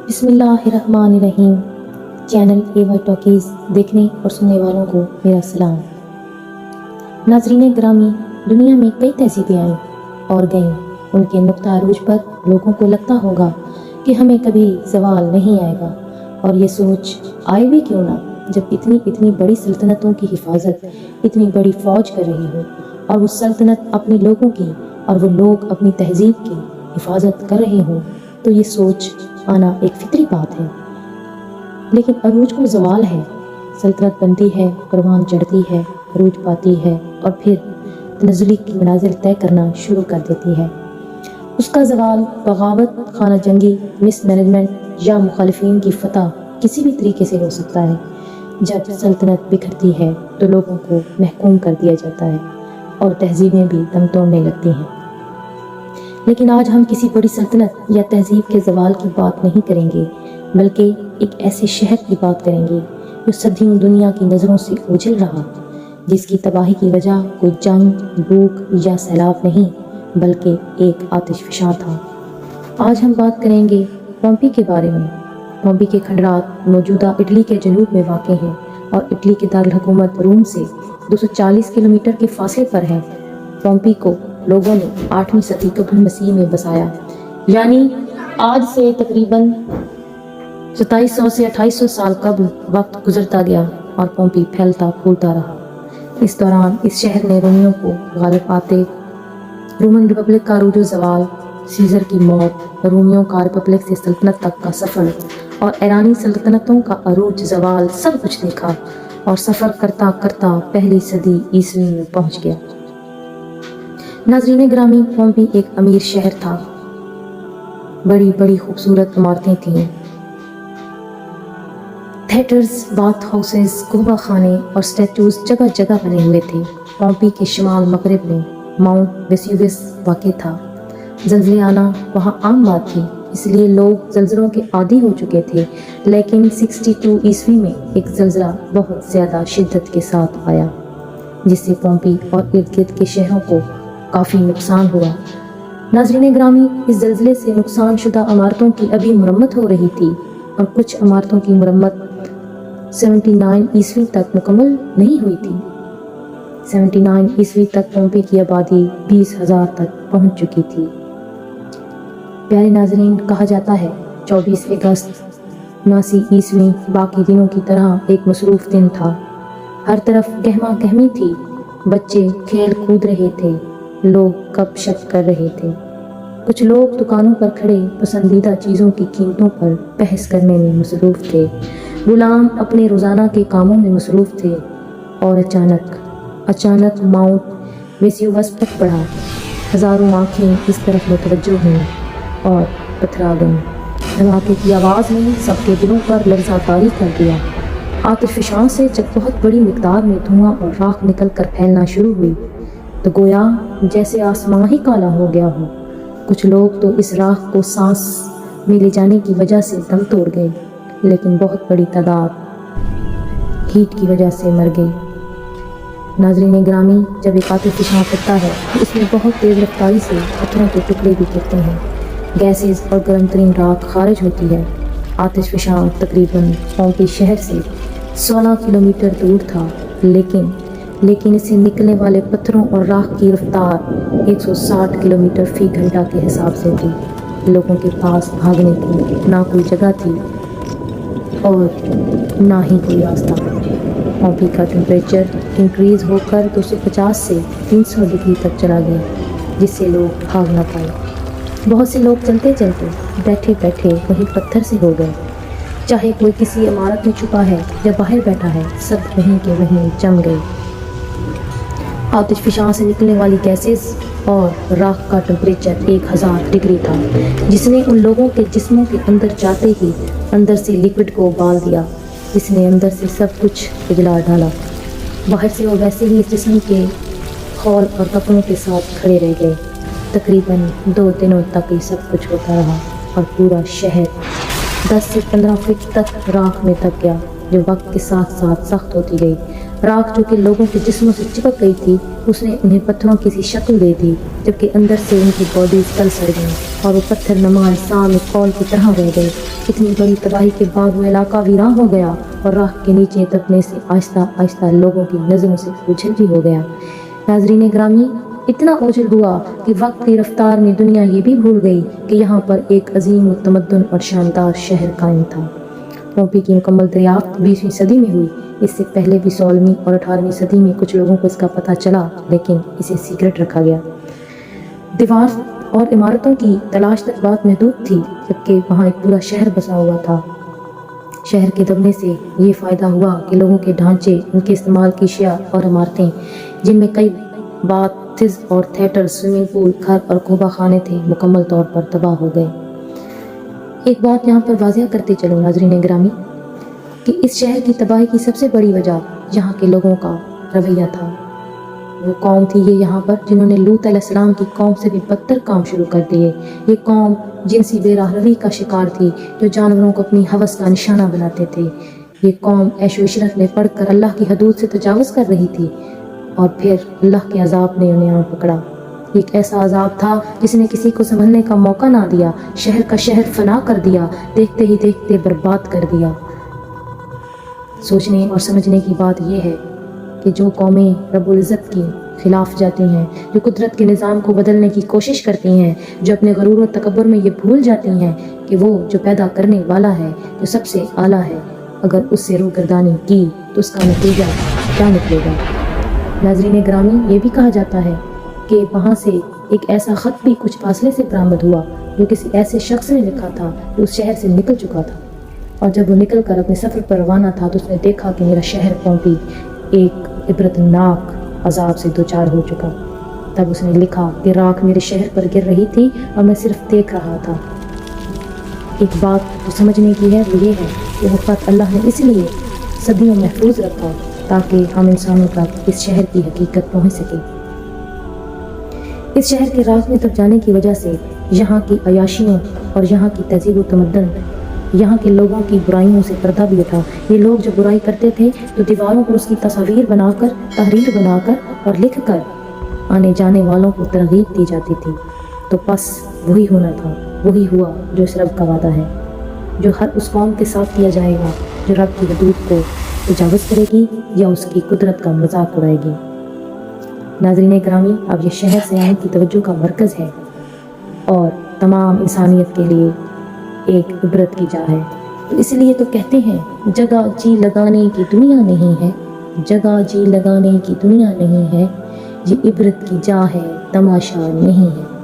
बिस्मिल्लाहिर्रहमानिर्रहीम। Channel AY talkies देखने और सुनने वालों को मेरा सलाम। नाज़रीन ग्रामी, दुनिया में कई तहज़ीबें आईं और गईं। उनके नुक्ता अरूज पर लोगों को लगता होगा कि हमें कभी ज़वाल नहीं आएगा, और ये सोच आए भी क्यों ना, जब इतनी बड़ी सल्तनतों की हिफाजत इतनी बड़ी फ़ौज कर रही हो, और वो सल्तनत अपने लोगों की और वो लोग अपनी तहज़ीब की हिफाजत कर रहे हों, तो ये सोच आना एक फितरी बात है। लेकिन अरूज को ज़वाल है, सल्तनत बनती है, परवान चढ़ती है, अरूज पाती है और फिर तनज़्ज़ुली की मनाज़िल तय करना शुरू कर देती है। उसका ज़वाल बगावत, खाना जंगी, मिसमैनेजमेंट या मुखालिफिन की फतह किसी भी तरीके से हो सकता है। जब सल्तनत बिखरती है तो लोगों को महकूम कर दिया जाता है और तहज़ीबें भी दम तोड़ने लगती हैं। लेकिन आज हम किसी बड़ी सल्तनत या तहज़ीब के ज़वाल की बात नहीं करेंगे, बल्कि एक ऐसे शहर की बात करेंगे जो सदियों दुनिया की नज़रों से ओझल रहा, जिसकी तबाही की वजह कोई जंग, भूख या सैलाब नहीं, बल्कि एक आतिशफ़शां था। आज हम बात करेंगे पोम्पी के बारे में। पोम्पी के खंडरात मौजूदा इटली के जनूब में वाक़ हैं और इटली के दारुल-हुकूमत रोम से 240 किलोमीटर के फासले पर है। पोम्पी को लोगों ने 8वीं सदी कबल मसीह में बसाया, यानी आज से तकरीबन 2700 से 2800 साल कबल वक्त गुजरता गया और पोम्पी फैलता फूलता रहा। इस दौरान इस शहर ने रोमियों को गालिब आते, रोमन रिपब्लिक का अरूज ज़वाल, सीज़र की मौत, रोमियों का रिपब्लिक से सल्तनत तक का सफ़र और ईरानी सल्तनतों का अरूज ज़वाल सब कुछ देखा और सफ़र करता करता पहली सदी ईस्वी में पहुँच गया। नाज़रीन ग्रामी, पोम्पी एक अमीर शहर था। बड़ी बड़ी खूबसूरत इमारतें थीं, थिएटर्स, बाथ हाउसेस, कुहबा खाने और स्टैचूज जगह जगह बने हुए थे। पोम्पी के शिमाल मगरब में माउंट वेसुवियस वाक़ था। ज़लज़ले आना वहाँ आम बात थी, इसलिए लोग ज़लज़लों के आदी हो चुके थे। लेकिन 62 ईस्वी में एक ज़लज़ला बहुत ज़्यादा शिद्दत के साथ आया, जिससे पोम्पी और इर्द गिर्द के शहरों को काफ़ी नुकसान हुआ। नाज़रीन ग्रामी, इस ज़लज़ले से नुकसान शुदा इमारतों की अभी मरम्मत हो रही थी और कुछ इमारतों की मरम्मत 79 ईस्वी तक मुकम्मल नहीं हुई थी। 79 ईस्वी तक पोम्पी की आबादी 20,000 तक पहुंच चुकी थी। प्यारे नाज़रीन, कहा जाता है 24 अगस्त 79 ईस्वी बाकी दिनों की तरह एक मसरूफ़ दिन था। हर तरफ गहमा गहमी थी, बच्चे खेल कूद रहे थे, लोग गपशप कर रहे थे। कुछ लोग दुकानों पर खड़े पसंदीदा चीज़ों की कीमतों पर बहस करने में मसरूफ़ थे। गुलाम अपने रोज़ाना के कामों में मसरूफ़ थे और अचानक माउंट वेसुवियस फट पड़ा। हज़ारों आँखें इस तरफ मुतवज्जो हुईं और पथरा गईं। धमाके की आवाज़ ने सबके दिलों पर लर्ज़ा तारी कर दिया। आतिशफ़शां से जब बहुत बड़ी मिक़दार में धुआं और राख निकल कर फैलना शुरू हुई तो गोया जैसे आसमां ही काला हो गया हो। कुछ लोग तो इस राख को सांस में ले जाने की वजह से दम तोड़ गए, लेकिन बहुत बड़ी तादाद हीट की वजह से मर गई। नाज़रीन ग्रामी, जब एक आतिशफ़शां फटता है तो इसमें बहुत तेज़ रफ्तारी से पत्थरों के टुकड़े भी गिरते हैं, गैसेज और गर्म तरीन राख खारिज होती है। आतिशफ़शां तकरीबन पोम्पी शहर से 16 किलोमीटर दूर था, लेकिन इससे निकलने वाले पत्थरों और राख की रफ्तार 160 किलोमीटर फ़ी घंटा के हिसाब से थी। लोगों के पास भागने की ना कोई जगह थी और ना ही कोई रास्ता। पोम्पी का टेम्परेचर इंक्रीज़ होकर 250 से 300 डिग्री तक चला गया, जिससे लोग भाग ना पाए। बहुत से लोग चलते चलते बैठे बैठे वहीं पत्थर से हो गए। चाहे कोई किसी इमारत में छुपा है या बाहर बैठा है, सब वहीं के वहीं जम गए। आतिशफ़शां से निकलने वाली गैसेस और राख का टेम्परेचर 1000 डिग्री था, जिसने उन लोगों के जिस्मों के अंदर जाते ही अंदर से लिक्विड को उबाल दिया, जिसने अंदर से सब कुछ पिघला डाला। बाहर से वो वैसे ही इस जिस्म के खौल और कपड़ों के साथ खड़े रह गए। तकरीबन 2 दिनों तक ये सब कुछ होता रहा और पूरा शहर 10 से 15 फीट तक राख में दब गया, जो वक्त के साथ साथ सख्त होती गई। राख जो कि लोगों के जिस्मों से चिपक गई थी, उसने उन्हें पत्थरों की सी शक्ल दे दी, जबकि अंदर से उनकी बॉडीज गल सड़ गईं और वो पत्थर नमा साम कौल की तरह रह गए। इतनी बड़ी तबाही के बाद वो इलाका वीरान हो गया और राख के नीचे दबने से आहिस्ता आहिस्ता लोगों की नज़रों से ओझल भी हो गया। नाज़रीन ग्रामी, इतना ओझल हुआ कि वक्त की रफ्तार में दुनिया ये भी भूल गई कि यहाँ पर एक अजीम तमद्दुन और शानदार शहर कायम था। पोम्पी की मुकम्मल दरियाफ्त 20वीं सदी में हुई। इससे पहले भी 16वीं और 18वीं सदी में कुछ लोगों को इसका पता चला, लेकिन इसे सीक्रेट रखा गया। दीवार और इमारतों की तलाश तक बात महदूद थी, जबकि वहाँ एक पूरा शहर बसा हुआ था। शहर के दबने से ये फ़ायदा हुआ कि लोगों के ढांचे, उनके इस्तेमाल की अशिया और इमारतें, जिनमें कई बाथिज़ और थिएटर, स्विमिंग पूल, घर और खूबा खाने थे, मुकम्मल तौर पर तबाह हो गए। एक बात यहाँ पर वाज़िया करते चलो नाज़रीन ग्रामी कि इस शहर की तबाही की सबसे बड़ी वजह यहाँ के लोगों का रवैया था। वो कौम थी ये यहाँ पर जिन्होंने लूत अलैहिस्सलाम की कौम से भी बदतर काम शुरू कर दिए। ये कौम जिनसी बेराहवी का शिकार थी, जो जानवरों को अपनी हवस का निशाना बनाते थे। ये कौम ऐशो इशरत में पढ़कर अल्लाह की हदूद से तजावुज़ कर रही थी और फिर अल्लाह के अजाब ने उन्हें आन पकड़ा। एक ऐसा अजाब था जिसने किसी को संभलने का मौका ना दिया, शहर का शहर फना कर दिया, देखते ही देखते बर्बाद कर दिया। सोचने और समझने की बात यह है कि जो कौमें रब्बुल इज़्ज़त की खिलाफ जाती हैं, जो कुदरत के निज़ाम को बदलने की कोशिश करती हैं, जो अपने गरूर और तकब्बुर में ये भूल जाती हैं कि वो जो पैदा करने वाला है, जो सबसे आला है, अगर उससे रूगर्दानी की तो उसका नतीजा क्या निकलेगा। नाज़रीन ग्रामी, ये भी कहा जाता है कि वहाँ से एक ऐसा ख़त भी कुछ फासले से बरामद हुआ जो किसी ऐसे शख्स ने लिखा था जो उस शहर से निकल चुका था, और जब वो निकल कर अपने सफ़र पर रवाना था तो उसने देखा कि मेरा शहर पोम्पी एक इबरतनाक अजाब से दो चार हो चुका। तब उसने लिखा कि राख मेरे शहर पर गिर रही थी और मैं सिर्फ देख रहा था। एक बात जो समझने की है वो ये है कि वो ख़त अल्लाह ने इसलिए सदियों महफूज रखा ताकि हम इंसानों तक इस शहर की हकीकत पहुँच सके। इस शहर के राख में तब जाने की वजह से यहाँ की अयाशियों और यहाँ की तहज़ीब व तमद्दुन, यहाँ के लोगों की बुराइयों से पर्दा भी उठा। ये लोग जो बुराई करते थे तो दीवारों पर उसकी तस्वीर बनाकर, तहरीर बनाकर और लिख कर आने जाने वालों को तरगीब दी जाती थी। तो बस वही होना था, वही हुआ जो इस रब का वादा है, जो हर उस कौम के साथ किया जाएगा जो रब की हदूद को तजावुज़ करेगी या उसकी कुदरत का मजाक उड़ाएगी। नाज़रीन ग्रामी, अब ये शहर सयाह की तवज्जो का मरकज़ है और तमाम इंसानियत के लिए एक इबरत की जा है। तो इसलिए तो कहते हैं जगह जी लगाने की दुनिया नहीं है, जगह जी लगाने की दुनिया नहीं है, ये इबरत की जा है, तमाशा नहीं है।